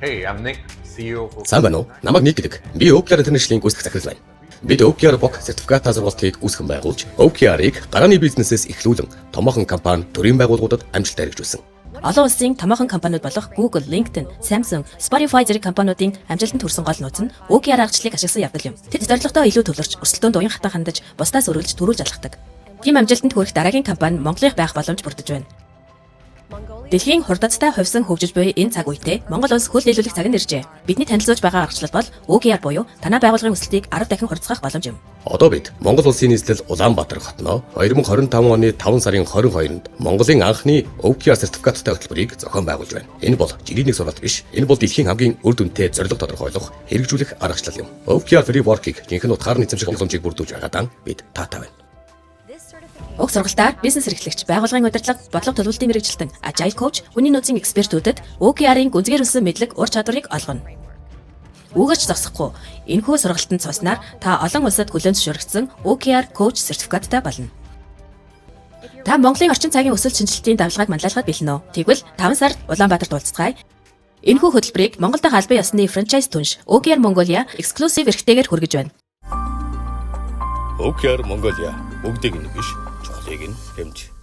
Hey, I'm Nick, CEO of Сайн байна уу? Намайг Ник гэдэг. Би OKR International-ийн гүйцэтгэх захирал байна. Бид OKR бок сертификат сургалтыг үүсгэн байгуулж, OKR-ыг гарааны бизнесээс эхлүүлэн томоохон компани, төрийн байгууллагуудад амжилттай хэрэгжүүлсэн. Олон улсын томоохон компаниуд болох Google, LinkedIn, Samsung, Spotify зэрэг компаниудын амжилтанд хүрсэн гол нууц нь OKR аргачлалыг ашигласан явдал юм. Тэд зорилготой илүү төвлөрч, өрсөлдөөнд уян хатан хандаж, бусдаас өргөлж төрүүлж алхдаг. Ийм амжилтанд хүрэх дараагийн компани Монголын байх боломж бүрдэж байна. Дэлхийн хурдацтай хувьсан хөгжиж буй энэ цаг үедээ Монгол улс хөл нийлүүлэх цаг нь иржээ. Бидний танилцуулж байгаа аргачлал бол OKR буюу танай байгууллагын өсөлтийг 10 дахин хурцгаах боломж юм. Одоо бид Монгол улсын нийслэл Улаанбаатар хотноо 2025 оны 5 сарын 22-нд Монголын анхны OKR сертификаттай хөтөлбөрийг зохион байгуулж байна. Энэ бол жирийн нэг сургалт биш. Энэ бол дэлхийн хамгийн үр дүнтэй зорилго тодорхойлох, хэрэгжүүлэх аргачлал юм. OKR Framework-ийг жинхэнэ утгаар эзэмших боломжийг бүрдүүлж байгаадаа бид таатай байна. Уг сургалтаар бизнес эрхлэгч, байгууллагын удирдлага, бодлого төлөвлөлтийн мэрэгжилтэн, agile coach, хүний нөөцийн экспертүүдэд OKR-ийн гүнзгийрүүлсэн мэдлэг, ур чадварыг олгоно. Үгэж зогсохгүй. Энэхүү сургалтанд цуснаар та олон улсад хүлээн зөвшөөрөгдсөн OKR coach сертификаттай болно. Та Монголын орчин цагийн өсөлт шинжилтийн давлгааг манлайлахад бэлэн үү? Тэгвэл 5 сард Улаанбаатарт уулзцгаая. Энэхүү хөтөлбөрийг Монгол дахь албан ёсны франчайз түнш OKR Mongolia exclusive эрхтэйгээр хүргэж байна. OKR Mongolia бүгдийг нь биш, чухлыг нь хэмж.